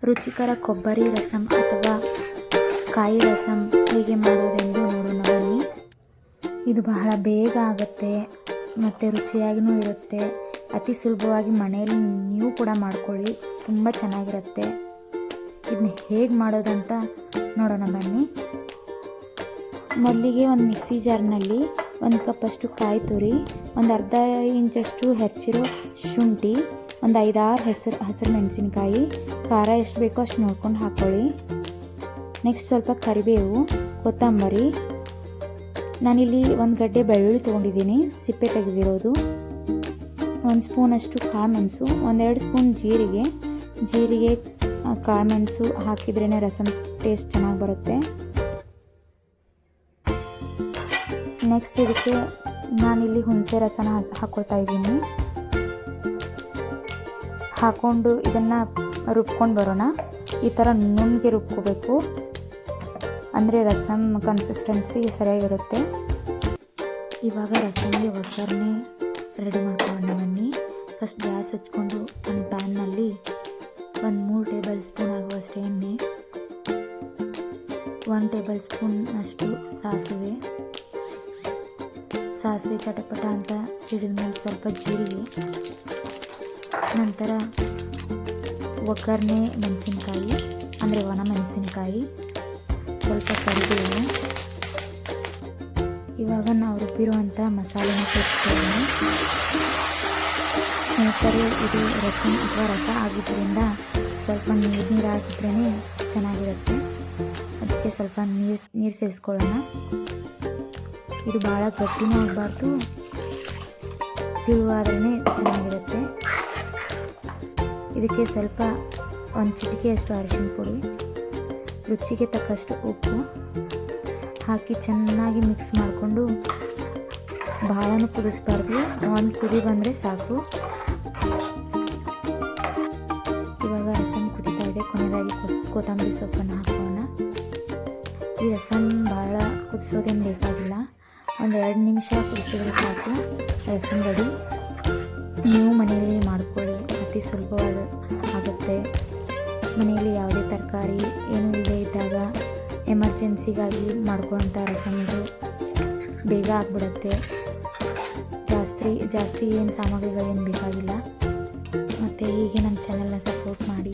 ರುಚಿಕರ ಕೊಬ್ಬರಿ ರಸಂ ಅಥವಾ ಕಾಯಿ ರಸಂ ಹೇಗೆ ಮಾಡೋದೆಂದು ನೋಡೋಣ ಬನ್ನಿ. ಇದು ಬಹಳ ಬೇಗ ಆಗುತ್ತೆ ಮತ್ತು ರುಚಿಯಾಗಿಯೂ ಇರುತ್ತೆ. ಅತಿ ಸುಲಭವಾಗಿ ಮನೆಯಲ್ಲಿ ನೀವು ಕೂಡ ಮಾಡ್ಕೊಳ್ಳಿ, ತುಂಬ ಚೆನ್ನಾಗಿರುತ್ತೆ. ಇದನ್ನ ಹೇಗೆ ಮಾಡೋದಂತ ನೋಡೋಣ ಬನ್ನಿ. ಮೊದಲಿಗೆ ಒಂದು ಮಿಕ್ಸಿ ಜಾರ್ನಲ್ಲಿ 1 ಕಪ್ಪಷ್ಟು ಕಾಯಿ ತುರಿ, ಒಂದು ಅರ್ಧ ಇಂಚಷ್ಟು ಹೆಚ್ಚಿರೋ ಶುಂಠಿ, ಒಂದು 5-6 ಹಸಿರು ಮೆಣಸಿನ್ಕಾಯಿ, ಖಾರ ಎಷ್ಟು ಬೇಕೋ ಅಷ್ಟು ನೋಡ್ಕೊಂಡು ಹಾಕ್ಕೊಳ್ಳಿ. ನೆಕ್ಸ್ಟ್ ಸ್ವಲ್ಪ ಕರಿಬೇವು, ಕೊತ್ತಂಬರಿ, ನಾನಿಲ್ಲಿ 1 ಗಡ್ಡೆ ಬೆಳ್ಳುಳ್ಳಿ ತೊಗೊಂಡಿದ್ದೀನಿ, ಸಿಪ್ಪೆ ತೆಗೆದಿರೋದು, 1 ಸ್ಪೂನಷ್ಟು ಕಾಳುಮೆಣಸು, 1-2 ಸ್ಪೂನ್ ಜೀರಿಗೆ ಕಾಳುಮೆಣಸು ಹಾಕಿದ್ರೇ ರಸಮ್ ಟೇಸ್ಟ್ ಚೆನ್ನಾಗಿ ಬರುತ್ತೆ. ನೆಕ್ಸ್ಟ್ ಇದಕ್ಕೆ ನಾನಿಲ್ಲಿ ಹುಣಸೆ ರಸನ ಹಾಕ್ಕೊಳ್ತಾ ಇದ್ದೀನಿ. ಹಾಕ್ಕೊಂಡು ಇದನ್ನು ರುಬ್ಕೊಂಡು ಬರೋಣ. ಈ ಥರ ನುಣ್ಣಗೆ ರುಬ್ಕೋಬೇಕು, ಅಂದರೆ ರಸಮ್ ಕನ್ಸಿಸ್ಟೆನ್ಸಿ ಸರಿಯಾಗಿರುತ್ತೆ. ಇವಾಗ ರಸಮ್ಗೆ ಒಗ್ಗರಣೆ ರೆಡಿ ಮಾಡ್ಕೊಳ್ಳೋಣ ಬನ್ನಿ. ಫಸ್ಟ್ ಗ್ಯಾಸ್ ಹಚ್ಕೊಂಡು ಒಂದು ಪ್ಯಾನ್ನಲ್ಲಿ 3 ಟೇಬಲ್ ಸ್ಪೂನ್ ಆಗುವಷ್ಟು ಎಣ್ಣೆ, 1 ಟೇಬಲ್ ಸ್ಪೂನ್ ಅಷ್ಟು ಸಾಸಿವೆ ಚಟಪಟ ಅಂತ ಸಿಡಿದ ಮೇಲೆ ಸ್ವಲ್ಪ ಜೀರಿಗೆ, ನಂತರ ಒಗ್ಗರಣೆ ಮೆಣಸಿನ್ಕಾಯಿ ಅಂದರೆ ಒಣ ಮೆಣಸಿನ್ಕಾಯಿ, ಸ್ವಲ್ಪ ಕರಿಬೇವು. ಇವಾಗ ನಾವು ರುಬ್ಬಿರುವಂಥ ಮಸಾಲೆನ ಸೇರಿಸ್ಕೊಳ್ಳೋಣ. ಸ್ನೇಹಿತರೆ, ಇದು ರಸಮ್ ಅಥವಾ ರಸ ಆಗಿದ್ದರಿಂದ ಸ್ವಲ್ಪ ನೀರು ಹಾಕಿದ್ರೇ ಚೆನ್ನಾಗಿರುತ್ತೆ. ಅದಕ್ಕೆ ಸ್ವಲ್ಪ ನೀರು ಸೇರಿಸ್ಕೊಳ್ಳೋಣ. ಇದು ಭಾಳ ಗಟ್ಟಿನೂ ಆಗಬಾರ್ದು, ತಿಳುವಾದ್ರೇ ಚೆನ್ನಾಗಿರುತ್ತೆ. ಇದಕ್ಕೆ ಸ್ವಲ್ಪ 1 ಚಿಟಿಕೆಯಷ್ಟು ಅರಿಶಿನ ಪುಡಿ, ರುಚಿಗೆ ತಕ್ಕಷ್ಟು ಉಪ್ಪು ಹಾಕಿ ಚೆನ್ನಾಗಿ ಮಿಕ್ಸ್ ಮಾಡಿಕೊಂಡು, ಭಾಳನೂ ಕುದಿಸ್ಬಾರ್ದು, 1 ಕುದಿ ಬಂದರೆ ಸಾಕು. ಇವಾಗ ರಸಮ್ ಕುದೀತಾ ಇದೆ. ಕೊನೆಯದಾಗಿ ಕೊತ್ತಂಬರಿ ಸೊಪ್ಪನ್ನು ಹಾಕೋಣ. ಈ ರಸಮ್ ಭಾಳ ಕುದಿಸೋದೇನು ಬೇಕಾಗಿಲ್ಲ, 1-2 ನಿಮಿಷ ಕುದಿಸಿದ್ರೆ ಸಾಕು, ರಸಮ್ ರೆಡಿ. ನೀವು ಮನೆಯಲ್ಲಿ ಮಾಡ್ಕೊಳ್ಳಿ, ಅತಿ ಸುಲಭವಾದ ಆಗುತ್ತೆ. ಮನೆಯಲ್ಲಿ ಯಾವುದೇ ತರಕಾರಿ ಏನೂ ಇಲ್ಲದೆ ಇದ್ದಾಗ ಎಮರ್ಜೆನ್ಸಿಗಾಗಿ ಮಾಡ್ಕೊಳ್ಳೋಂಥ ರಸಮ್ ಇದು ಬೇಗ ಆಗಿಬಿಡುತ್ತೆ. ಜಾಸ್ತಿ ಏನು ಸಾಮಗ್ರಿಗಳೇನು ಬೇಕಾಗಿಲ್ಲ. ಮತ್ತು ಹೀಗೆ ನಮ್ಮ ಚಾನಲ್ನ ಸಪೋರ್ಟ್ ಮಾಡಿ.